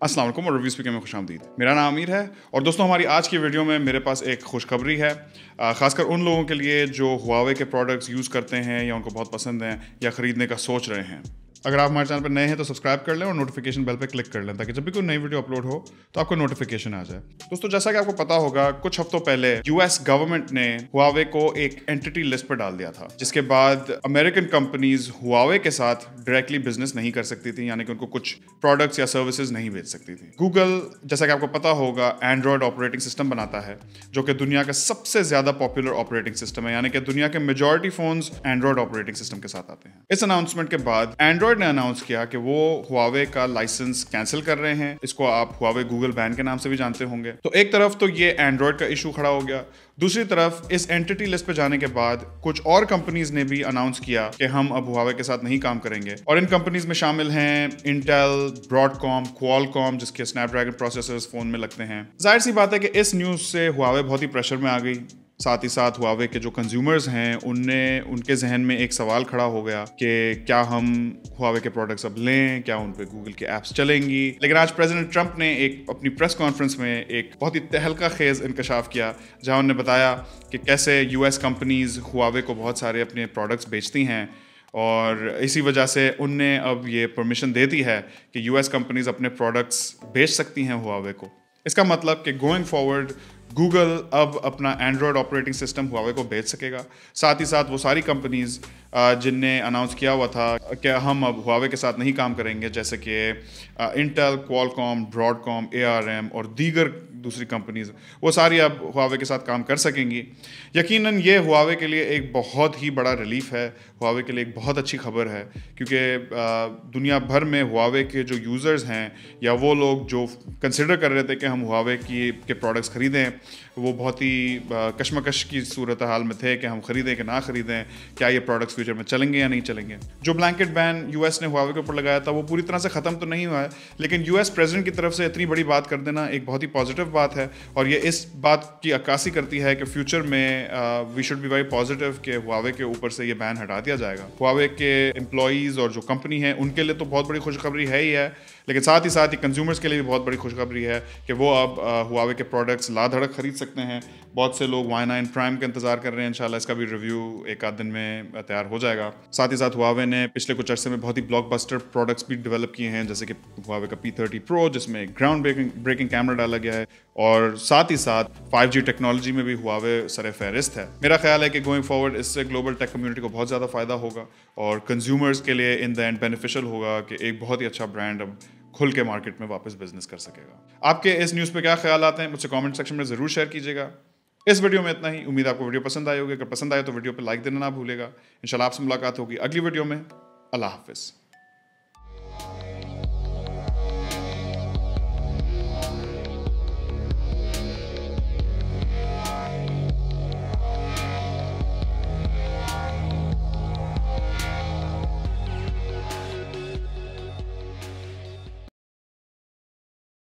अस्सलाम वालेकुम और ReviewsPK में खुशामदीद। मेरा नाम आमिर है और दोस्तों हमारी आज की वीडियो में मेरे पास एक खुशखबरी है, ख़ासकर उन लोगों के लिए जो Huawei के प्रोडक्ट्स यूज़ करते हैं या उनको बहुत पसंद हैं या ख़रीदने का सोच रहे हैं। अगर आप हमारे चैनल पर नए हैं तो सब्सक्राइब कर लें और नोटिफिकेशन बेल पर क्लिक कर लें ताकि जब भी कोई नई वीडियो अपलोड हो तो आपको नोटिफिकेशन आ जाए। दोस्तों जैसा कि आपको पता होगा, कुछ हफ्तों पहले यूएस गवर्नमेंट ने Huawei को एक एंटिटी लिस्ट पर डाल दिया था, जिसके बाद अमेरिकन कंपनीज Huawei के साथ डायरेक्टली बिजनेस नहीं कर सकती थी, यानी कि उनको कुछ प्रोडक्ट्स या सर्विसेज नहीं बेच सकती थी। गूगल, जैसा कि आपको पता होगा, एंड्रॉयड ऑपरेटिंग सिस्टम बनाता है जो कि दुनिया का सबसे ज्यादा पॉपुलर ऑपरेटिंग सिस्टम है, यानी कि दुनिया के majority phones Android operating system के साथ आते हैं। इस अनाउंसमेंट के बाद एंड्रॉयड ने अनाउंस किया कि वो Huawei का लाइसेंस कैंसिल कर रहे हैं। इसको आप Huawei Google बैन के नाम से भी जानते होंगे। तो एक तरफ तो ये एंड्रॉयड का इशू खड़ा हो गया, दूसरी तरफ इस एंटिटी लिस्ट पे जाने के बाद कुछ और कंपनीज ने भी अनाउंस किया कि हम अब Huawei के साथ नहीं काम करेंगे, और इन कंपनीज में शामिल हैं इंटेल, ब्रॉडकॉम, क्वालकॉम, जिसके स्नैपड्रैगन प्रोसेसर्स फोन में लगते हैं। जाहिर सी बात है कि इस न्यूज से Huawei बहुत ही प्रेशर में आ गई। साथ ही साथ Huawei के जो कंज्यूमर्स हैं उनके जहन में एक सवाल खड़ा हो गया कि क्या हम Huawei के प्रोडक्ट्स अब लें, क्या उन पे गूगल के ऐप्स चलेंगी। लेकिन आज प्रेसिडेंट ट्रंप ने एक अपनी प्रेस कॉन्फ्रेंस में एक बहुत ही तहलका खेज इंकशाफ किया, जहां उन्होंने बताया कि कैसे यूएस कंपनीज Huawei को बहुत सारे अपने प्रोडक्ट्स बेचती हैं, और इसी वजह से उनने अब ये परमिशन दे दी है कि यूएस कंपनीज अपने प्रोडक्ट्स बेच सकती हैं Huawei को। इसका मतलब कि गोइंग फॉरवर्ड गूगल अब अपना एंड्रॉयड ऑपरेटिंग सिस्टम Huawei को बेच सकेगा। साथ ही साथ वो सारी कंपनीज जिनने अनाउंस किया हुआ था कि हम अब Huawei के साथ नहीं काम करेंगे, जैसे कि इंटेल, क्वालकॉम, ब्रॉडकॉम, ARM और दीगर दूसरी कंपनीज, वो सारी अब Huawei के साथ काम कर सकेंगी। यकीनन ये Huawei के लिए एक बहुत ही बड़ा रिलीफ है, Huawei के लिए एक बहुत अच्छी खबर है, क्योंकि दुनिया भर में Huawei के जो यूज़र्स हैं या वो लोग जो कंसिडर कर रहे थे कि हम Huawei के प्रोडक्ट्स ख़रीदें, वो बहुत ही कशमकश की सूरत हाल में थे कि हम ख़रीदें कि ना ख़रीदें, क्या ये प्रोडक्ट्स फ्यूचर में चलेंगे या नहीं चलेंगे। जो ब्लैंकेट बैन यूएस ने Huawei के ऊपर लगाया था वो पूरी तरह से ख़त्म तो नहीं हुआ है, लेकिन यूएस प्रेसिडेंट की तरफ से इतनी बड़ी बात कर देना एक बहुत ही पॉजिटिव बात है, और ये इस बात की अक्कासी करती है कि फ्यूचर में we should be very positive कि Huawei के ऊपर से ये बैन हटा दिया जाएगा। Huawei के एम्प्लॉयज़ और जो कंपनी है उनके लिए तो बहुत बड़ी खुशखबरी है ही है, लेकिन साथ ही साथ ही कंज्यूमर्स के लिए भी बहुत बड़ी खुशखबरी है कि वो अब Huawei के प्रोडक्ट्स लाधड़क खरीद सकते हैं। बहुत से लोग Y9 प्राइम का इंतजार कर रहे हैं, इंशाल्लाह इसका भी रिव्यू एक आध दिन में तैयार हो जाएगा। साथ ही साथ Huawei ने पिछले कुछ अर्से में बहुत ही ब्लॉकबस्टर प्रोडक्ट्स भी डेवलप किए हैं, जैसे कि Huawei का P30 Pro, जिसमें एक ग्राउंड ब्रेकिंग कैमरा डाला गया है, और साथ ही साथ 5G टेक्नोलॉजी में भी Huawei सरे फहरिस्त है। मेरा ख्याल है कि गोइंग फॉरवर्ड इससे ग्लोबल टेक कम्युनिटी को बहुत ज़्यादा फ़ायदा होगा और कंज्यूमर्स के लिए इन द एंड बेनिफिशियल होगा कि एक बहुत ही अच्छा ब्रांड अब खुल के मार्केट में वापस बिजनेस कर सकेगा। आपके इस न्यूज़ पे क्या ख्याल आते हैं, मुझसे कमेंट सेक्शन में ज़रूर शेयर कीजिएगा। इस वीडियो में इतना ही। उम्मीद आपको वीडियो पसंद आई होगी। अगर पसंद आए तो वीडियो पे लाइक देना ना भूलेगा। इंशाल्लाह आपसे मुलाकात होगी अगली वीडियो में। अल्लाह हाफिज़।